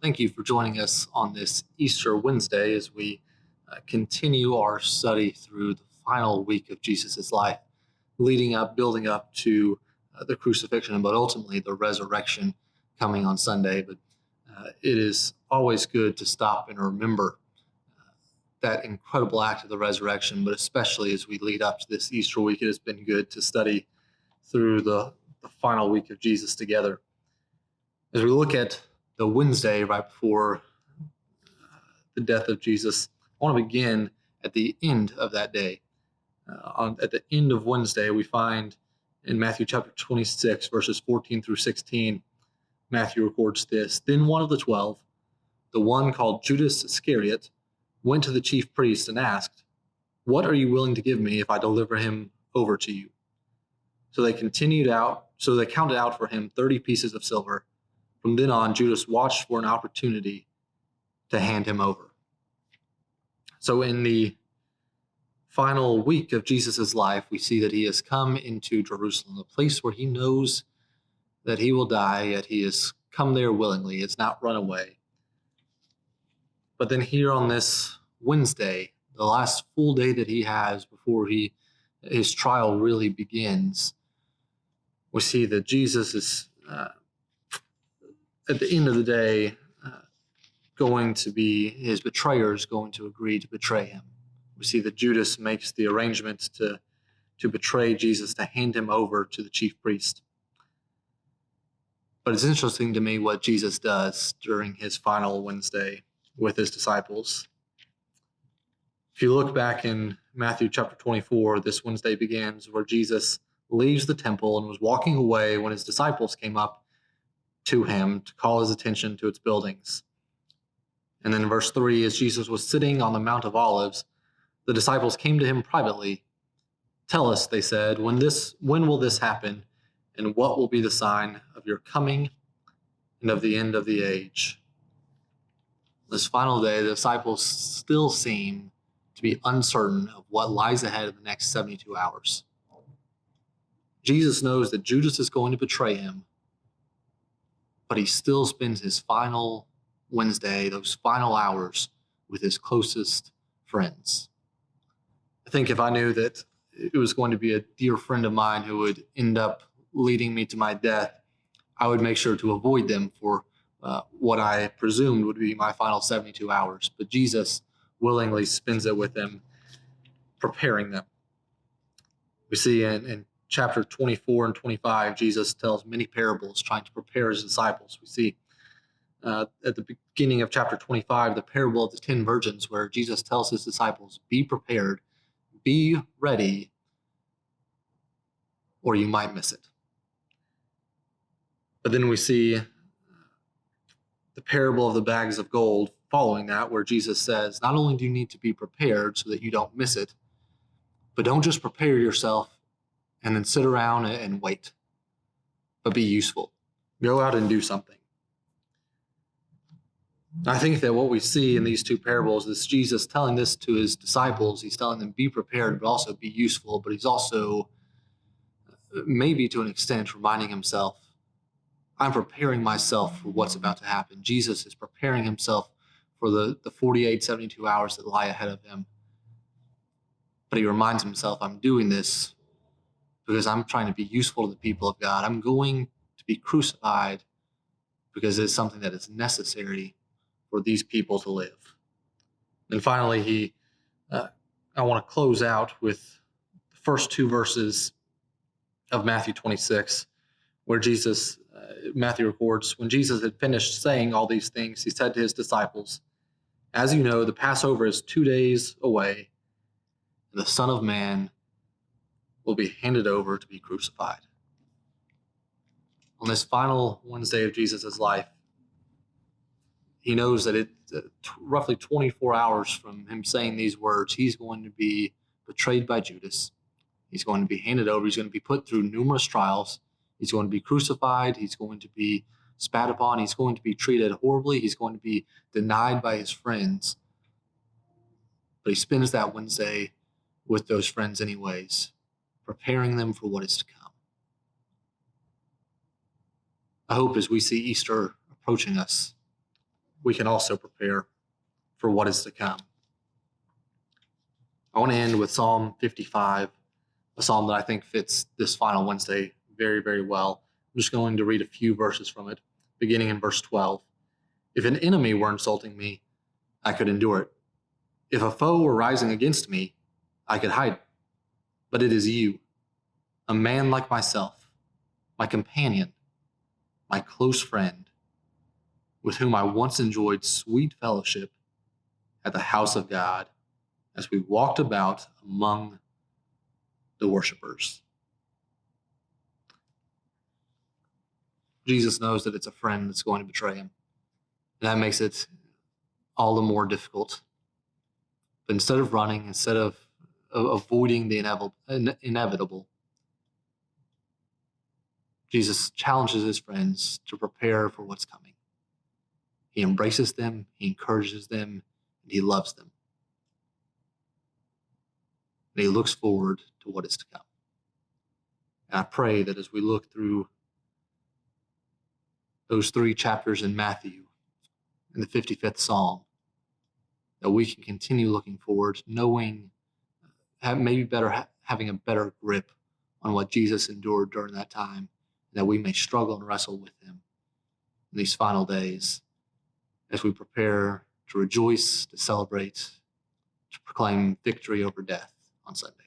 Thank you for joining us on this Easter Wednesday as we continue our study through the final week of Jesus' life, building up to the crucifixion, but ultimately the resurrection coming on Sunday. But it is always good to stop and remember that incredible act of the resurrection, but especially as we lead up to this Easter week, it has been good to study through the final week of Jesus together. As we look at the Wednesday right before the death of Jesus, I want to begin at the end of that day. At the end of Wednesday, we find in Matthew chapter 26, verses 14 through 16, Matthew records this. Then one of the 12, the one called Judas Iscariot, went to the chief priests and asked, "What are you willing to give me if I deliver him over to you?" So they counted out for him 30 pieces of silver. From then on, Judas watched for an opportunity to hand him over. So in the final week of Jesus' life, we see that he has come into Jerusalem, a place where he knows that he will die, yet he has come there willingly. It's not run away. But then here on this Wednesday, the last full day that he has before his trial really begins, we see that Jesus is at the end of the day, his betrayer is going to agree to betray him. We see that Judas makes the arrangements to betray Jesus, to hand him over to the chief priest. But it's interesting to me what Jesus does during his final Wednesday with his disciples. If you look back in Matthew chapter 24, this Wednesday begins where Jesus leaves the temple and was walking away when his disciples came up to him to call his attention to its buildings. And then in verse 3, as Jesus was sitting on the Mount of Olives, the disciples came to him privately. "Tell us," they said, when will this happen, and what will be the sign of your coming and of the end of the age? This final day, the disciples still seem to be uncertain of what lies ahead of the next 72 hours. Jesus knows that Judas is going to betray him, but he still spends his final Wednesday, those final hours, with his closest friends. I think if I knew that it was going to be a dear friend of mine who would end up leading me to my death, I would make sure to avoid them for what I presumed would be my final 72 hours. But Jesus willingly spends it with them, preparing them. We see in chapter 24 and 25, Jesus tells many parables trying to prepare his disciples. We see at the beginning of chapter 25, the parable of the 10 virgins, where Jesus tells his disciples, "Be prepared, be ready, or you might miss it." But then we see the parable of the bags of gold following that, where Jesus says, not only do you need to be prepared so that you don't miss it, but don't just prepare yourself and then sit around and wait, but be useful. Go out and do something. I think that what we see in these two parables is Jesus telling this to his disciples. He's telling them, be prepared, but also be useful. But he's also, maybe to an extent, reminding himself, I'm preparing myself for what's about to happen. Jesus is preparing himself for the 48, 72 hours that lie ahead of him. But he reminds himself, I'm doing this because I'm trying to be useful to the people of God. I'm going to be crucified because it's something that is necessary for these people to live. And finally, I want to close out with the first two verses of Matthew 26, where Matthew records, when Jesus had finished saying all these things, he said to his disciples, "As you know, the Passover is 2 days away, and the Son of Man will be handed over to be crucified." On this final Wednesday of Jesus' life, he knows that it's roughly 24 hours from him saying these words, he's going to be betrayed by Judas. He's going to be handed over. He's going to be put through numerous trials. He's going to be crucified. He's going to be spat upon. He's going to be treated horribly. He's going to be denied by his friends. But he spends that Wednesday with those friends anyways, preparing them for what is to come. I hope as we see Easter approaching us, we can also prepare for what is to come. I want to end with Psalm 55, a psalm that I think fits this final Wednesday very, very well. I'm just going to read a few verses from it, beginning in verse 12. If an enemy were insulting me, I could endure it. If a foe were rising against me, I could hide. But it is you, a man like myself, my companion, my close friend, with whom I once enjoyed sweet fellowship at the house of God as we walked about among the worshipers. Jesus knows that it's a friend that's going to betray him. And that makes it all the more difficult. But instead of running, instead of avoiding the inevitable, Jesus challenges his friends to prepare for what's coming. He embraces them, he encourages them, and he loves them. And he looks forward to what is to come. And I pray that as we look through those 3 chapters in Matthew and the 55th Psalm, that we can continue looking forward, knowing, having a better grip on what Jesus endured during that time, that we may struggle and wrestle with him in these final days as we prepare to rejoice, to celebrate, to proclaim victory over death on Sunday.